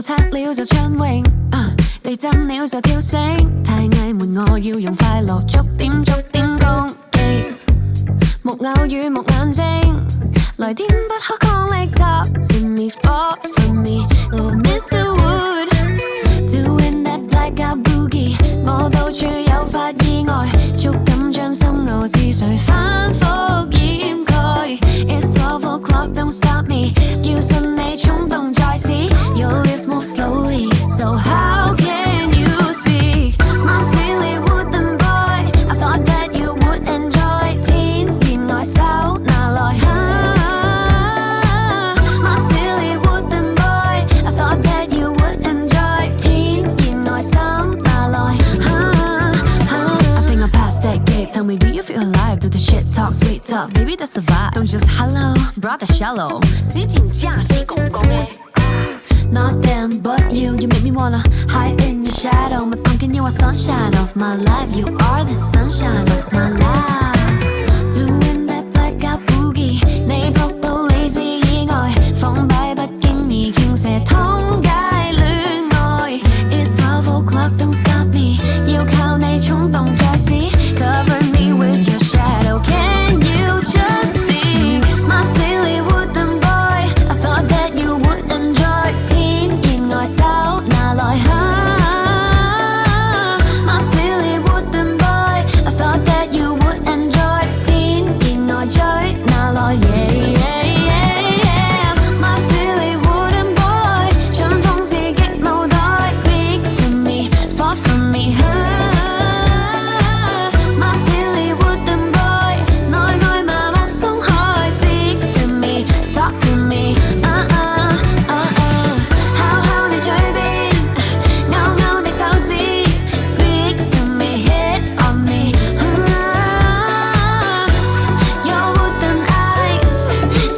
拆了就暢泳，地震了就跳繩，太翳悶我要用快樂逐點攻擊。木偶與木眼睛，來電不可抗力 Talk to me, fall for me, oh Mr. Wood Doing that blackout boogie 我到處有發意外，觸感將深奧思緒反覆掩蓋 It's 12 o'clock, don't stop me 要信你衝動再試 Your lips move slowly So how can you see My silly wooden boy I thought that you would enjoy 天然外手拿來My silly wooden boy I thought that you would enjoy 天然外心拿來I think I passed that gate Tell me do you feel alive Do the shit talk sweet talk Baby that's the vibe Don't just hello brother shallow 你真正是公公的Not them, but you make me wanna hide in your shadow My pumpkin, you are sunshine of my life You are the sunshine of my life Doing that blackout boogie 你撲到理智以外放擺不經意傾瀉通街戀愛 It's 12 o'clock, don't stop me 要靠你衝動再試 Cover me with your shadow Can you just see My silly wooden boy I thought that you would enjoy手拿來My silly wooden boy I thought that you would enjoy 天然外追拿來 yeah, yeah, yeah, yeah. My silly wooden boy 春風刺激腦袋 Speak to me fall for me My silly wooden boy 內外麻木鬆開 Speak to me talk to me Speak to me, hit on me Your wooden eyes,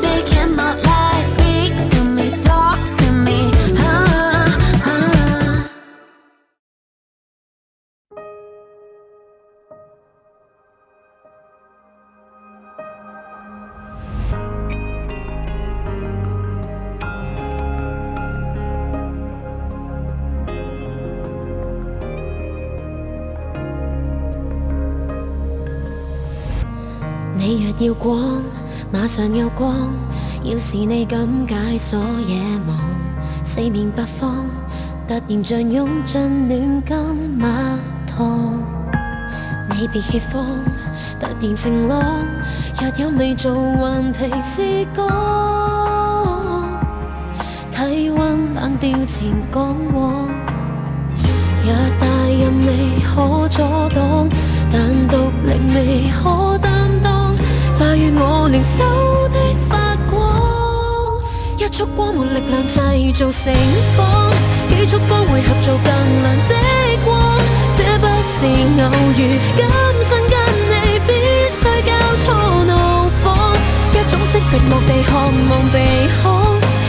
they cannot lie Speak to me, talk to me你若要光，馬上有光。要是你敢解鎖野網，四面八方突然像湧進暖金蜜糖。你別怯慌，突然晴朗，若有未做頑皮試過，體溫冷掉前講往。若大任未可阻擋，但獨力未可擔當。化於我靈修的發光，一束光沒力量製造城邦，幾束光匯合做更亮的光。這不是偶遇，今生跟你必須交錯怒放。一種色寂寞地渴望被看，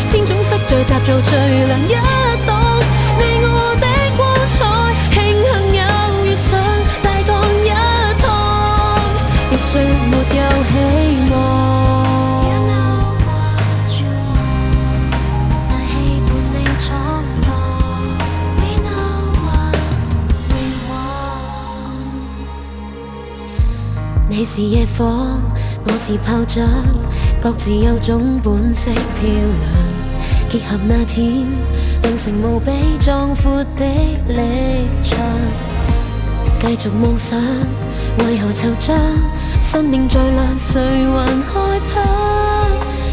千種色聚集做最亮一檔。你我的光彩，慶幸有遇上大降一趟，別說沒有希望。你是野火，我是炮仗，各自有種本色漂亮。結合那天，頓成無比壯闊的離場。繼續妄想，為何惆悵？生命再亮，誰還害怕？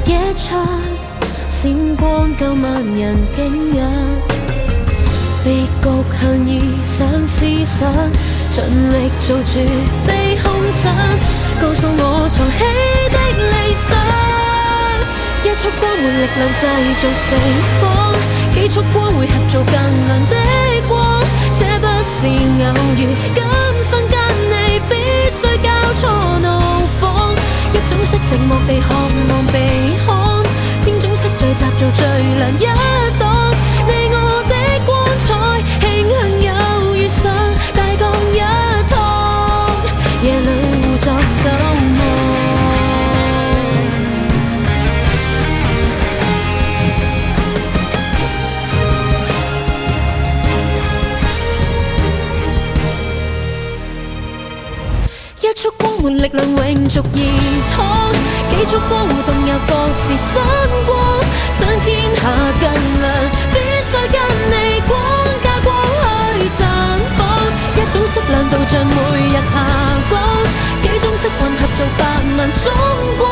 野場閃光夠萬人景仰，別局限意想思想，盡力做住非空想，告訴我藏起的理想。一束光沒力量製造城邦，幾束光匯合做更亮的光。這不是偶遇，今生跟你必須交錯怒放。一種色寂寞地渴望被看，千種色聚集做最亮一檔。你我的光彩，慶幸有遇上大降一趟，夜裏互作守望。束光換力量永續熱燙，幾束光互動又各自生光，想天下更亮，必須跟你光加光去綻放，一種色亮度像每日霞光，幾種色混合做百萬種光。